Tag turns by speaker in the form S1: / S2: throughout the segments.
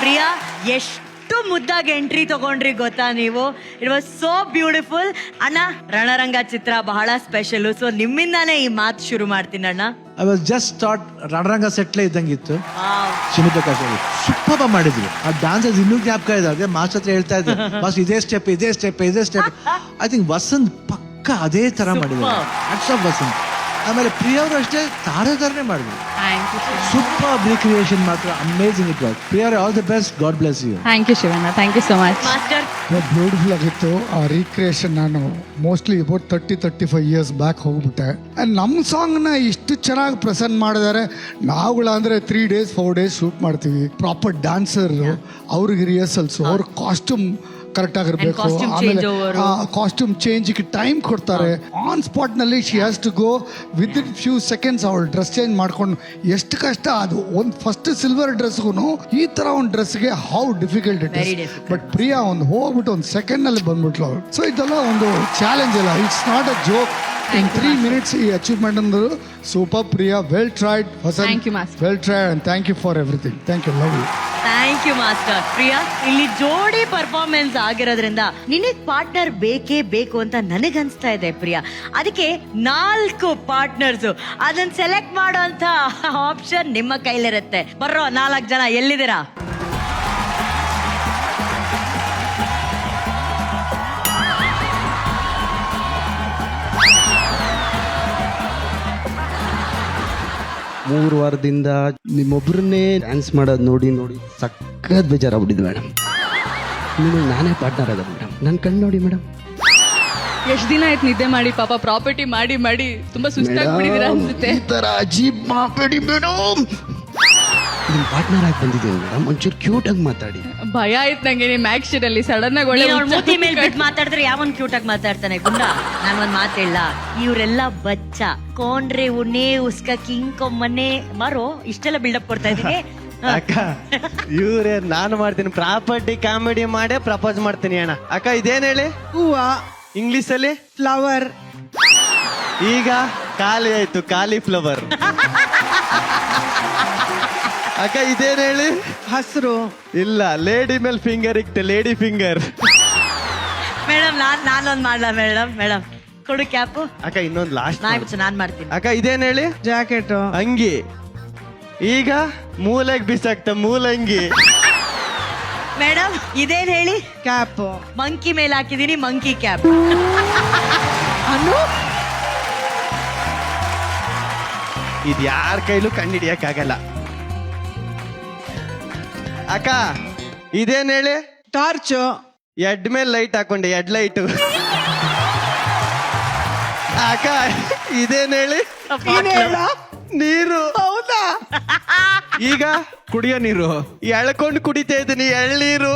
S1: ಪ್ರಿಯಾ, ಎಷ್ಟು ಮುದ್ದಾಗಿ ಎಂಟ್ರಿ ತಗೊಂಡ್ರಿ ಗೊತ್ತಾ ನೀವು. It was so beautiful. ಅಣ್ಣ, ರಣರಂಗ ಚಿತ್ರ ಬಹಳ ಸ್ಪೆಷಲ್. ಸೊ ನಿಮ್ಮಿಂದಾನೇ ಈ ಮಾತು ಶುರು ಮಾಡ್ತೀನಿ ಅಣ್ಣ.
S2: ಐ ವಾಸ್ ಜಸ್ಟ್ ಸ್ಟಾರ್ಟ್ ರಣರಂಗ ಸೆಟ್ಲೇ ಇದ್ದಂಗಿತ್ತು. ಸುಮಿತಾ ಕಾಶಿ ಸೂಪರ್ ಮಾಡಿದ್ವಿ. ಆ ಡಾನ್ಸರ್ಸ್ ಇನ್ನೂ ಜ್ಞಾಪಕ ಇದ್ದಾರೆ. ಮಾಸ್ಟರ್ ಹತ್ರ ಹೇಳ್ತಾ ಇದ್ದೆ, ಬಸ್ ಇದೇ ಸ್ಟೆಪ್ ಇದೇ ಸ್ಟೆಪ್ ಇದೇ ಸ್ಟೆಪ್. ಐ ಥಿಂಕ್ ವಸಂತ್ ಪಕ್ಕ ಅದೇ ತರ ಮಾಡಿದ್ರು. Hats off Vasant. ಆಮೇಲೆ ಪ್ರಿಯಾ ಅವರು ಅಷ್ಟೇ ತಾರನೇ ಮಾಡಿದ್ರು. ಸೂಪರ್ ರೀಕ್ರಿಯೇಷನ್ ಮಾತ್ರ amazing it was. Priya all the best. God bless you.
S3: Thank you Shivanna, thank you so much.
S1: Master,
S4: beautiful ಆಗಿತ್ತು ಆ ರೀಕ್ರಿಯೇಷನ್. ನಾನು ಮೋಸ್ಟ್ಲಿ ಅಬೌಟ್ 35 ಇಯರ್ಸ್ ಬ್ಯಾಕ್ ಹೋಗ್ಬಿಟ್ಟೆ. ಆ್ಯಂಡ್ ನಮ್ಮ ಸಾಂಗ್ನ ಇಷ್ಟು ಚೆನ್ನಾಗಿ ಪ್ರೆಸೆಂಟ್ ಮಾಡಿದ್ದಾರೆ. ನಾವುಗಳ ಅಂದರೆ 3 days 4 days ಶೂಟ್ ಮಾಡ್ತೀವಿ. ಪ್ರಾಪರ್ ಡ್ಯಾನ್ಸರ್, ಅವ್ರಿಗೆ ರಿಹರ್ಸಲ್ಸು, ಅವ್ರ ಕಾಸ್ಟ್ಯೂಮ್ ಕರೆಕ್ಟ್ ಆಗಿರ್ಬೇಕು. ಆಮೇಲೆ ಕಾಸ್ಟ್ಯೂಮ್ ಚೇಂಜ್ಗೆ ಟೈಮ್ ಕೊಡ್ತಾರೆ. ಆನ್ ಸ್ಪಾಟ್ ನಲ್ಲಿ she has to go with in few seconds ಅವಳು ಡ್ರೆಸ್ ಚೇಂಜ್ ಮಾಡ್ಕೊಂಡು. ಎಷ್ಟು ಕಷ್ಟ ಅದು. ಒಂದು ಫಸ್ಟ್ ಸಿಲ್ವರ್ ಡ್ರೆಸ್ಗೂ ಈ ತರ ಒಂದು ಡ್ರೆಸ್ಗೆ how difficult it is. But Priya ಒಂದು ಹೋಗ್ಬಿಟ್ಟು ಒಂದು ಸೆಕೆಂಡ್ ನಲ್ಲಿ ಬಂದ್ಬಿಟ್ಲು ಅವಳು. ಸೊ ಇದೆಲ್ಲ ಒಂದು ಚಾಲೆಂಜ್ ಅಲ್ಲ, it's not a joke. In 3 minutes ಈ ಅಚೀವ್ಮೆಂಟ್ ಅಂದ್ರು super. Priya, well tried.
S3: Thank you, master.
S4: Well tried and thank you for everything. Thank you, love you.
S1: Thank you master. Priya, ಇಲ್ಲಿ ಜೋಡಿ ಪರ್ಫಾರ್ಮೆನ್ಸ್ ಆಗಿರೋದ್ರಿಂದ ನಿನಗ್ ಪಾರ್ಟ್ನರ್ ಬೇಕೇ ಬೇಕು ಅಂತ ನನಗನ್ಸ್ತಾ ಇದೆ ಪ್ರಿಯಾ. ಅದಕ್ಕೆ 4 ಪಾರ್ಟ್ನರ್ಸ್ ಅದನ್ನ ಸೆಲೆಕ್ಟ್ ಮಾಡೋಂತ ಆಪ್ಷನ್ ನಿಮ್ಮ ಕೈಲಿರುತ್ತೆ. ಬರ್ರೋ 4 ಜನ, ಎಲ್ಲಿದ್ದೀರಾ?
S5: ಮೂರು ವಾರದಿಂದ ನಿಮ್ಮೊಬ್ಬರನ್ನೇ ಡ್ಯಾನ್ಸ್ ಮಾಡೋದು ನೋಡಿ ಸಖತ್ ಬೇಜಾರಾಗ್ಬಿಟ್ಟಿದ್ದು ಮೇಡಮ್. ನೀವು ನಾನೇ ಪಾರ್ಟ್ನರ್ ಅದ ಮೇಡಮ್. ನನ್ನ ಕಣ್ಣು ನೋಡಿ ಮೇಡಮ್.
S3: ಎಷ್ಟು ದಿನ ಆಯ್ತು ನಿದ್ದೆ ಮಾಡಿ, ಪಾಪ ಪ್ರಾಪರ್ಟಿ ಮಾಡಿ ಮಾಡಿ ತುಂಬಾ ಸುಸ್ತಾಗ್ಬಿಟ್ಟಿದ್ದೀರಾ ಅನ್ಸುತ್ತೆ.
S5: ಈ ತರ ಅಜೀಬ್ ಮಾಡಬೇಡಿ ಮೇಡಮ್. ನಿಮ್ಮ ಪಾರ್ಟ್ನರ್ ಆಗಿ ಬಂದಿದ್ದೀನಿ ಮೇಡಮ್. ಒಂಚೂರು ಕ್ಯೂಟ್ ಆಗಿ ಮಾತಾಡಿ.
S3: ಭಯ ಆಯ್ತು ನಂಗೆ ನಿಮ್ಮ ಆಕ್ಷನ್ ಅಲ್ಲಿ ಸಡನ್ ಆಗಿ ಒಳ್ಳೆ
S1: ಮೂತಿ ಮೇಲ್ ಬಿಟ್ಟು ಮಾತಾಡಿದ್ರೆ ಯಾವನ್ ಕ್ಯೂಟ್ ಆಗಿ ಮಾತಾಡ್ತಾನೆ ಗುಂಡ. ನಾನು ಒಂದ್ ಮಾತು ಹೇಳ, ಇವರೆಲ್ಲ ಬಚ್ಚ ಕೊಂಡ್ರೆ ಉಣ್ಣೆ ಉಸ್ಕ ಕಿಂಕೊಮ್ಮನೆ ಮಾರೋ ಇಷ್ಟೆಲ್ಲ ಬಿಲ್ಡಪ್ ಕೊಡ್ತಾ ಇದೀನಿ.
S6: ಅಕ್ಕ ಇವ್ರೆ ನಾನು ಮಾಡ್ತೀನಿ ಪ್ರಾಪರ್ಟಿ ಕಾಮಿಡಿ ಮಾಡೇ ಪ್ರಪೋಸ್ ಮಾಡ್ತೀನಿ ಅಣ್ಣ. ಅಕ್ಕ ಇದೇನ್ ಹೇಳಿ?
S7: ಹೂವ,
S6: ಇಂಗ್ಲಿಷ್ ಅಲ್ಲಿ
S7: ಫ್ಲವರ್.
S6: ಈಗ ಖಾಲಿ ಆಯ್ತು, ಕಾಲಿಫ್ಲವರ್. ಅಕ್ಕ ಇದೇನ್ ಹೇಳಿ?
S7: ಹಸಿರು.
S6: ಇಲ್ಲ, ಲೇಡಿ ಮೇಲ್ ಫಿಂಗರ್ ಇಕ್ತೆ, ಲೇಡಿ ಫಿಂಗರ್.
S1: ಮೇಡಮ್ ನಾನೊಂದ್ ಮಾಡ್ಲಾ? ಮೇಡಮ್ ಕೊಡು ಕ್ಯಾಪು.
S6: ಅಕ್ಕ ಇನ್ನೊಂದು ಲಾಸ್ಟ್.
S1: ನಾನ್ ಮಾಡ್ತೀನಿ.
S6: ಅಕ್ಕ ಇದೇನ್ ಹೇಳಿ?
S7: ಜಾಕೆಟ್.
S6: ಅಂಗಿ. ಈಗ ಮೂಲೆಗ್ ಬಿಸಾಕ್ತ ಮೂಲಂಗಿ.
S1: ಮೇಡಮ್ ಇದೇನ್ ಹೇಳಿ?
S7: ಕ್ಯಾಪ್.
S1: ಮಂಕಿ ಮೇಲೆ ಹಾಕಿದೀನಿ, ಮಂಕಿ ಕ್ಯಾಪ್.
S6: ಇದು ಯಾರ ಕೈಲೂ ಕಂಡಿಡಿಯಕ್ಕಾಗಲ್ಲ. ಅಕ್ಕ ಇದೇನ್ ಹೇಳಿ?
S7: ಟಾರ್ಚ್.
S6: ಎಡ್ ಮೇಲೆ ಲೈಟ್ ಹಾಕೊಂಡೆ, ಎಡ್ ಲೈಟ್. ಅಕ್ಕ ಇದೇನ್ ಹೇಳಿ? ನೀರು.
S7: ಹೌದಾ?
S6: ಈಗ ಕುಡಿಯೋ ನೀರು ಎಳ್ಕೊಂಡು ಕುಡಿತಾ ಇದ್ದೀನಿ, ಎಳ್ನೀರು.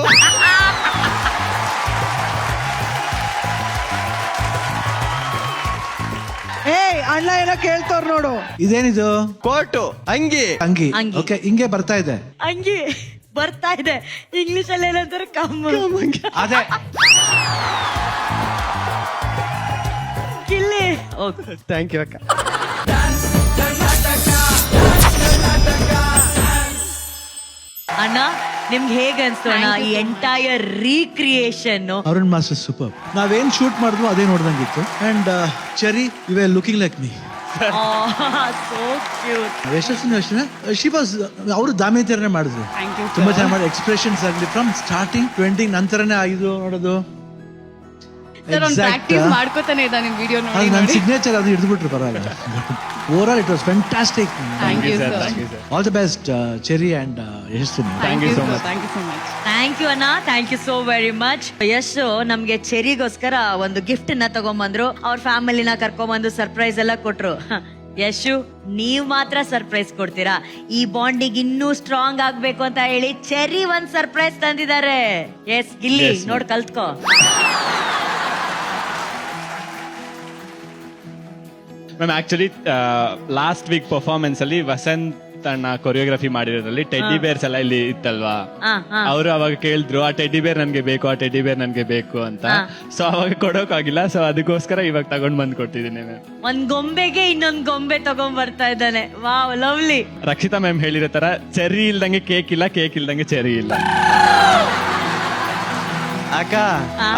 S7: ಅಣ್ಣ ಏನೋ ಕೇಳ್ತವ್ರ ನೋಡು.
S2: ಇದೇನಿದು?
S6: ಕೋಟು, ಅಂಗಿ.
S2: ಅಂಗಿ.
S1: ಅಂಗಿ.
S2: ಓಕೆ, ಹಿಂಗೆ ಬರ್ತಾ ಇದೆ.
S1: ಅಂಗಿ ಬರ್ತಾ ಇದೆ. ಇಂಗ್ಲಿಷ್ ಅಲ್ಲಿ ಏನಂತಾರೆ?
S2: ಅದೇ
S1: ಕಿಲ್ಲಿ.
S6: ಥ್ಯಾಂಕ್ ಯು ಅಕ್ಕ.
S1: ಅಣ್ಣ, ನಿಮ್ಗೆ ಹೇಗೆ ಅನ್ಸ್ತು ಅಣ್ಣ ಈ entire recreation?
S2: Arun master super. ನಾವೇನ್ ಶೂಟ್ ಮಾಡಿದ್ವು ಅದೇ ನೋಡ್ದಂಗಿತ್ತು. And Cherry, you are looking like me.
S1: So cute.
S2: Yashaswini ಅಷ್ಟೇ, ಶಿ ವಾಸ್, ಅವರು ದಾಮೇತಿಯರನ್ನೇ ಮಾಡಿದ್ರು. ತುಂಬಾ ಚೆನ್ನಾಗಿ ಮಾಡಿ. ಎಕ್ಸ್ಪ್ರೆಷನ್ಸ್ ಆಗಲಿ ಫ್ರಮ್ ಸ್ಟಾರ್ಟಿಂಗ್ ಟು ಎಂಡಿಂಗ್ ನಂತರನೇ ಆಗಿದ್ದು ನೋಡೋದು.
S3: ಪ್ರಾಕ್ಟೀಸ್ ಮಾಡ್ಕೋತಾನೆ ಇದ್ದ ನಿಮ್ ವಿಡಿಯೋ ನೋಡಿ.
S2: ನನ್ನ ಸಿಗ್ನೇಚರ್ ಅದು ಹಿಡಿದ್ಬಿಟ್ರು ಪರವಾಗಿಲ್ಲ. Over all it was fantastic.
S3: Thank you sir.
S2: All the best Cherry and Yashaswini.
S3: Thank you so much. Thank you so much.
S1: Thank you ಅಣ್ಣ, thank you so very much. Yash ನಮ್ಗೆ ಚೆರಿಗೋಸ್ಕರ ಒಂದು ಗಿಫ್ಟ್ ನ ತಗೊಂಬಂದ್ರು. ಅವ್ರ ಫ್ಯಾಮಿಲಿನ ಕರ್ಕೊಂಬಂದು ಸರ್ಪ್ರೈಸ್ ಎಲ್ಲ ಕೊಟ್ರು. ಯಶು, ನೀವ್ ಮಾತ್ರ ಸರ್ಪ್ರೈಸ್ ಕೊಡ್ತೀರಾ? ಈ ಬಾಂಡಿಗೆ ಇನ್ನೂ ಸ್ಟ್ರಾಂಗ್ ಆಗ್ಬೇಕು ಅಂತ ಹೇಳಿ ಚೆರಿ ಒಂದ್ ಸರ್ಪ್ರೈಸ್ ತಂದಿದ್ದಾರೆ. ಎಸ್, ಗಿಲ್ಲಿ ನೋಡ್ ಕಲ್ತ್ಕೋ.
S8: Ma'am actually last week performance ಅಲ್ಲಿ ವಸಂತ್ ರಕ್ಷಿತ್ ಅಣ್ಣ ಕೊರಿಯೋಗ್ರಫಿ ಮಾಡಿರೋದ್ರಲ್ಲಿ ಟೆಡ್ಡಿ ಬೇರ್ಸ್ ಎಲ್ಲ ಇಲ್ಲಿ ಇತ್ತಲ್ವಾ, ಅವರು ಅವಾಗ ಕೇಳಿದ್ರು ಆ ಟೆಡ್ಡಿ ಬೇರ್ ನನ್ಗೆ ಬೇಕು, ಆ ಟೆಡ್ಡಿ ಬೇರ್ ನನ್ಗೆ ಬೇಕು ಅಂತ. ಸೊ ಅವಾಗ ಕೊಡೋಕಾಗಿಲ್ಲ, ಸೊ ಅದಕ್ಕೋಸ್ಕರ ಇವಾಗ ತಗೊಂಡ್ ಬಂದ್ ಕೊಟ್ಟಿದ್ದೀನಿ.
S1: ಒಂದ್ ಗೊಂಬೆಗೆ ಇನ್ನೊಂದ್ ಗೊಂಬೆ ತಗೊಂಡ್ ಬರ್ತಾ ಇದ್ದಾನೆ. Wow, lovely.
S8: ರಕ್ಷಿತಾ ಮ್ಯಾಮ್ ಹೇಳಿರೋ ತರ ಚೆರ್ರಿ ಇಲ್ದಂಗೆ ಕೇಕ್ ಇಲ್ಲ, ಕೇಕ್ ಇಲ್ದಂಗೆ ಚೆರ್ರಿ ಇಲ್ಲ.
S6: ಅಕ್ಕ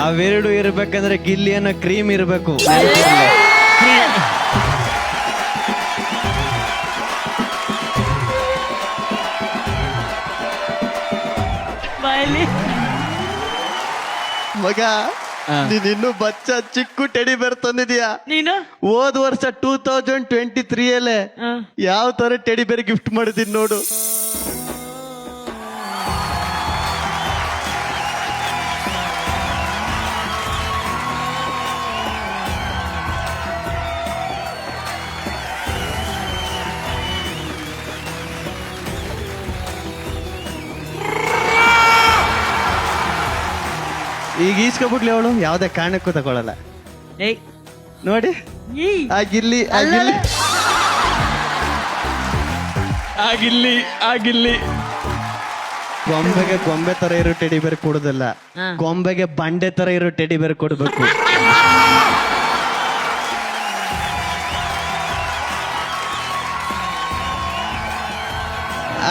S6: ಅವೆರಡು ಇರ್ಬೇಕಂದ್ರೆ ಗಿಲ್ಲಿ ಅನ್ನೋ ಕ್ರೀಮ್ ಇರ್ಬೇಕು.
S1: ಬಾಯ್ಲಿ
S6: ಮಗ ನೀನ್ ಇನ್ನು ಬಚ್ಚ ಚಿಕ್ಕು ಟೆಡಿ ಬೇರ್ ತಂದಿದ್ಯಾ.
S1: ನೀನು
S6: ಹೋದ್ ವರ್ಷ 2023 ಅಲ್ಲೇ ಯಾವ ತರ ಟೆಡಿ ಬೇರ್ ಗಿಫ್ಟ್ ಮಾಡಿದೀನಿ ನೋಡು. ಈಗ ಈಸ್ಕೊಬಿಡ್ಲಿ ಅವಳು, ಯಾವ್ದೇ ಕಾರಣಕ್ಕೂ ತಗೊಳಲ್ಲ.
S1: ಏಯ್
S6: ನೋಡಿ
S1: ಏಯ್
S6: ಆಗಿಲ್ಲಿ
S8: ಆಗಿಲ್ಲಿ
S6: ಗೊಂಬೆಗೆ ಗೊಂಬೆ ತರ ಇರೋ ಟೆಡಿ ಬೇರ್ ಕೊಡುದಲ್ಲ, ಗೊಂಬೆಗೆ ಬಂಡೆ ತರ ಇರೋ ಟೆಡಿ ಬೇರ್ ಕೊಡ್ಬೇಕು.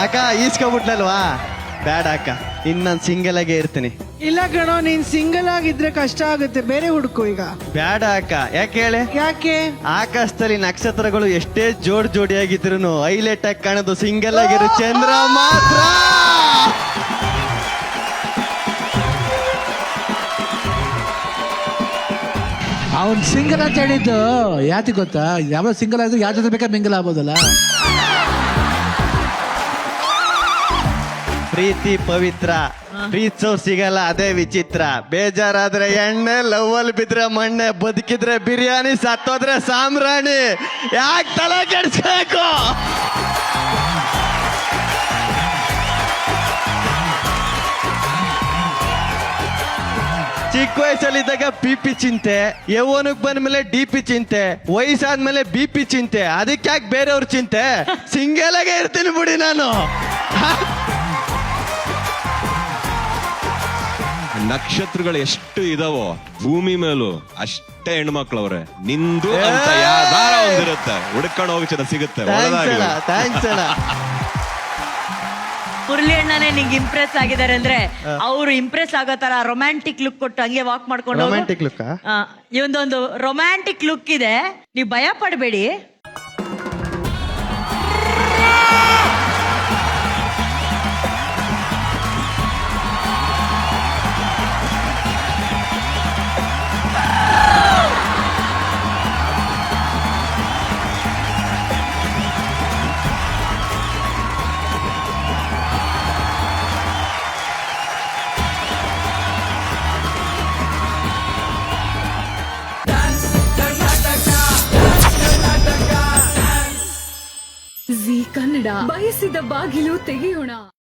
S6: ಅಕ್ಕ ಈಸ್ಕೊಬಿಟ್ಲಲ್ವಾ, ಬೇಡ ಅಕ್ಕ, ಇನ್ನು ಸಿಂಗಲ್ ಆಗೇ ಇರ್ತೀನಿ.
S7: ಇಲ್ಲ ಕಣೋ, ನೀನ್ ಸಿಂಗಲ್ ಆಗಿದ್ರೆ ಕಷ್ಟ ಆಗುತ್ತೆ, ಬೇರೆ ಹುಡುಕು ಈಗ.
S6: ಬೇಡ ಅಕ್ಕ, ಯಾಕೆ ಹೇಳಿ?
S7: ಯಾಕೆ?
S6: ಆಕಾಶದಲ್ಲಿ ನಕ್ಷತ್ರಗಳು ಎಷ್ಟೇ ಜೋಡಿಯಾಗಿದ್ರು ಹೈಲೈಟ್ ಆಗಿ ಕಾಣೋದು ಸಿಂಗಲ್ ಆಗಿರೋ ಚಂದ್ರ ಮಾತ್ರ.
S2: ಅವ್ನ್ ಸಿಂಗಲ್ ಅಂತ ಹೇಳಿದ್ದು ಯಾತಿ ಗೊತ್ತಾ? ಯಾವ ಸಿಂಗಲ್ ಆದ್ರೆ ಯಾವ ಜೊತೆ ಬೇಕಾದ್ರೆ ಮಿಂಗಲ್ ಆಗ್ಬೋದಲ್ಲ.
S6: ಪ್ರೀತಿ ಪವಿತ್ರ, ಪ್ರೀತಿಸೋ ಸಿಗಲ್ಲ ಅದೇ ವಿಚಿತ್ರ. ಬೇಜಾರಾದ್ರೆ ಎಣ್ಣೆ, ಲವ್ವಲ್ ಬಿದ್ರೆ ಮಣ್ಣೆ, ಬದುಕಿದ್ರೆ ಬಿರಿಯಾನಿ, ಸತ್ತೋದ್ರೆ ಸಾಮ್ರಾಣಿ. ಯಾಕೆ ತಲೆ ಕೆಡ್ಸ್ಬೇಕು? ಚಿಕ್ಕ ವಯಸ್ಸಲ್ಲಿದ್ದಾಗ ಪಿಪಿ ಚಿಂತೆ, ಯೌವನಕ್ಕೆ ಬಂದ್ಮೇಲೆ ಡಿಪಿ ಚಿಂತೆ, ವಯಸ್ಸಾದ್ಮೇಲೆ ಬಿಪಿ ಚಿಂತೆ. ಅದಕ್ಕೆ ಯಾಕೆ ಬೇರೆಯವ್ರ ಚಿಂತೆ? ಸಿಂಗಲ್ ಆಗೇ ಇರ್ತೀನಿ ಬಿಡಿ ನಾನು.
S9: ನಕ್ಷತ್ರಗಳು ಎಷ್ಟು ಇದಾವೋ ಭೂಮಿ ಮೇಲೂ ಅಷ್ಟೇ ಹೆಣ್ಮಕ್ಳವ್ರೆ. ನಿಂದು ಅಂತ ಯಾವ್ದಾರ ಒಂದಿರುತ್ತೆ, ಹುಡ್ಕೊಂಡು ಹೋಗಿ ಚೆನ್ನ ಸಿಗುತ್ತೆ.
S6: ಥ್ಯಾಂಕ್ಸ್ ಅಣ್ಣ.
S1: ಮುರಳಿ ಅಣ್ಣನೇ ನಿಂಗೆ ಇಂಪ್ರೆಸ್ ಆಗಿದ್ದಾರೆ ಅಂದ್ರೆ ಅವ್ರು ಇಂಪ್ರೆಸ್ ಆಗೋ ತರ ರೊಮ್ಯಾಂಟಿಕ್ ಲುಕ್ ಕೊಟ್ಟು ಹಂಗೆ ವಾಕ್ ಮಾಡ್ಕೊಂಡು
S6: ರೊಮ್ಯಾಂಟಿಕ್ ಲುಕ್
S1: ಇವೊಂದೊಂದು ರೊಮ್ಯಾಂಟಿಕ್ ಲುಕ್ ಇದೆ, ನೀವು ಭಯ ಪಡಬೇಡಿ.
S3: ಜೀ ಕನ್ನಡ ಬಯಸಿದ ಬಾಗಿಲು ತೆಗೆಯೋಣ.